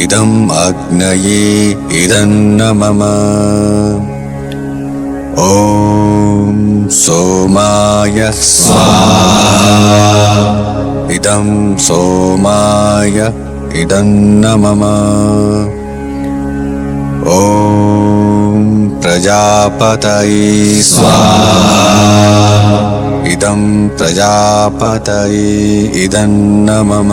इदम् अग्नये इदन्न मम। ॐ सोमाय स्वाहा। इदं सोमाय इदन्न मम। ॐ प्रजापतये स्वाहा। इदं प्रजापतये इदन्न मम।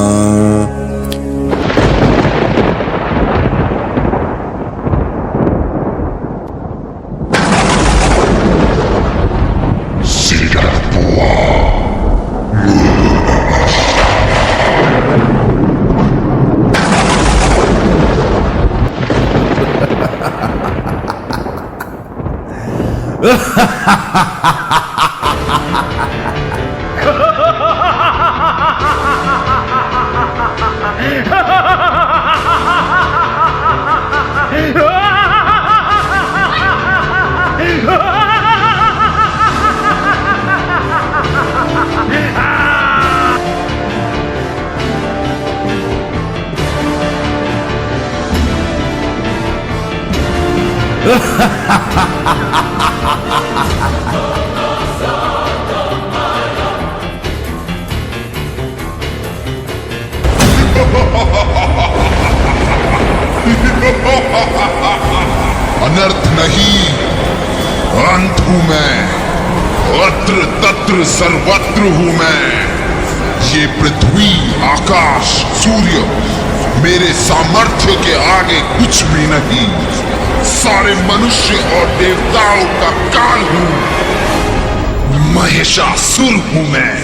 अनर्थ नहीं, अंत हूं मैं। अत्र तत्र सर्वत्र हूं मैं। ये पृथ्वी, आकाश, सूर्य मेरे सामर्थ्य के आगे कुछ भी नहीं। सारे मनुष्य और देवताओं का काल हूं। महिषासुर हूं मैं।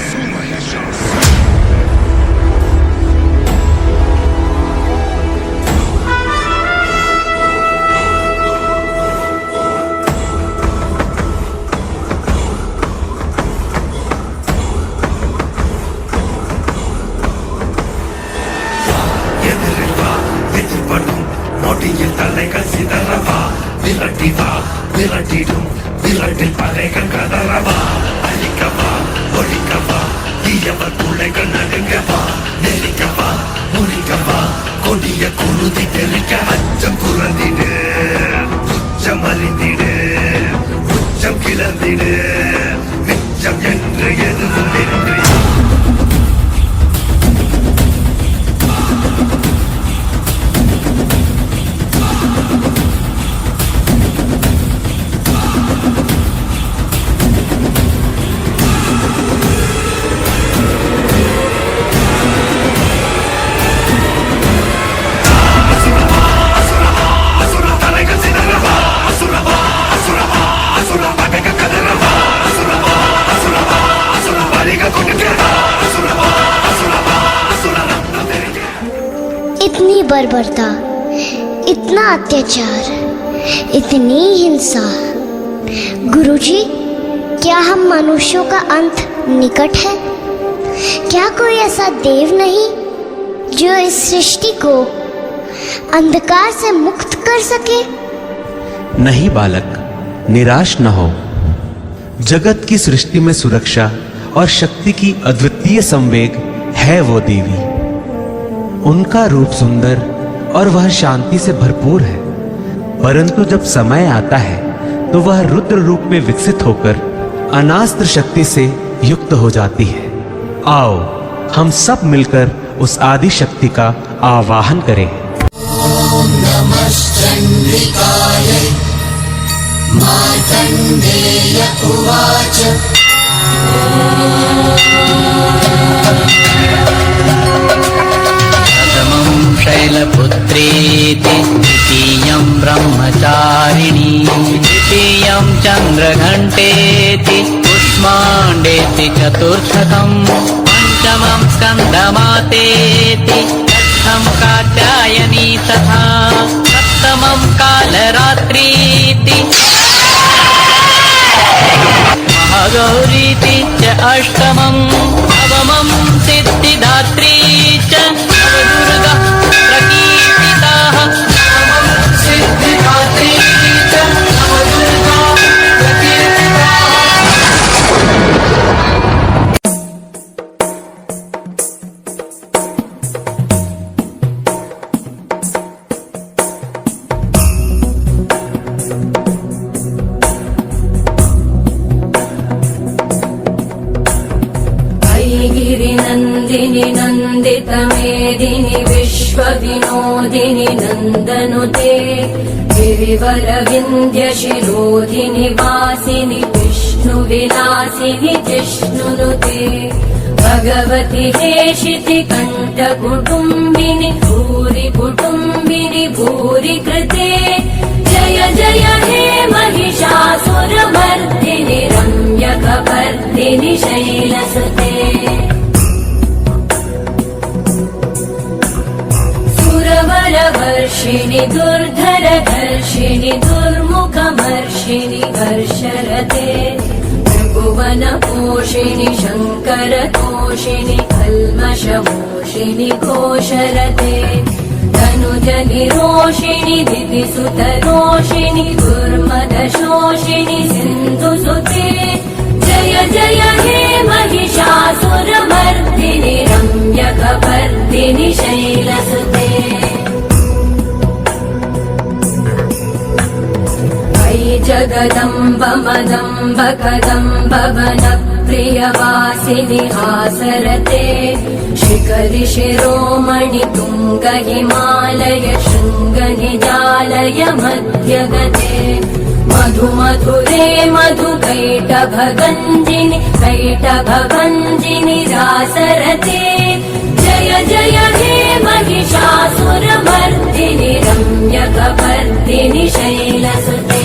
इतनी बर्बरता, इतना अत्याचार, इतनी हिंसा। गुरुजी, क्या हम मनुष्यों का अंत निकट है? क्या कोई ऐसा देव नहीं जो इस सृष्टि को अंधकार से मुक्त कर सके? नहीं बालक, निराश न हो। जगत की सृष्टि में सुरक्षा और शक्ति की अद्वितीय संवेग है वो देवी। उनका रूप सुंदर और वह शांति से भरपूर है, परंतु जब समय आता है तो वह रुद्र रूप में विकसित होकर अनास्त्र शक्ति से युक्त हो जाती है। आओ हम सब मिलकर उस आदि शक्ति का आवाहन करें। ओम नमश्चंद्रिकाय मार्कंडेय उवाच। शैलपुत्रेति द्वितीयं ब्रह्मचारिणी तृतीयं चन्द्रघण्टेति कुष्माण्डेति चतुर्थकं पञ्चमं स्कन्दमातेति षष्ठं कात्यायनी तथा सप्तमं कालरात्रीति महागौरीति च अष्टमं नवमं सिद्धिदात्री च नवदुर्गा प्रकीर्तिताः नवमं सिद्धिदात्री च नवदुर्गा प्रकीर्तिताः। नन्दिनि नन्दितमेदिनि विश्वविनोदिनि नन्दनुते गिरिवरविन्ध्यशिरोधिनि वासिनि विष्णुविलासिनि जिष्णुनुते भगवति हेशिति कण्ठकुटुम्बिनि भूरि कुटुम्बिनि भूरि कृते जय जय हे महिषासुरमर्दिनि रम्यकपर्दिनि शैलसुते सुरवरवर्षिणि दुर्धरधर्षिणि दुर्मुखमर्षिणि हर्षरते त्रिभुवनपोषिणि शङ्करतोषिणि कल्मषमोषिणि घोषरते तनुजनिरोषिणि दितिसुतरोषिणि दुर्मदशोषिणि सिन्धुसुते जय जय हे महिषासुरमर्दिनि रम्यकपर्दिनि शैलसुते अयि जगदम्ब मदम्ब कदम्ब वनप्रियवासिनि हासरते शिखरि शिरोमणि तुङ्ग हिमालय शृङ्गनिजालय मध्यगते मधुमधुरे मधुकैटभगञ्जिनि कैटभभञ्जिनि रासरते जय जय हे महिषासुरमर्दिनि रम्यकपर्दिनि शैलसुते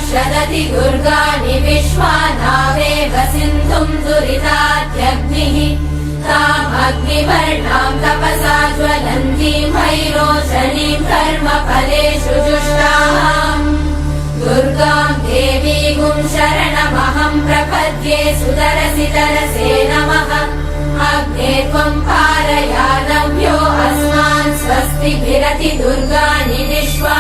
शरति दुर्गाणि विश्वानावेव सिन्धुम् दुरितात्यग्निः तामग्निवर्णाम् तपसा ज्वलन्तीम् भैरोशनीम् कर्मफलेषु जुष्टाम् दुर्गाम् देवीगुम् शरणमहम् प्रपद्ये सुतरसि तरसे नमः अग्ने त्वम् पारयानव्यो अस्मान् स्वस्तिभिरति दुर्गाणि विश्वा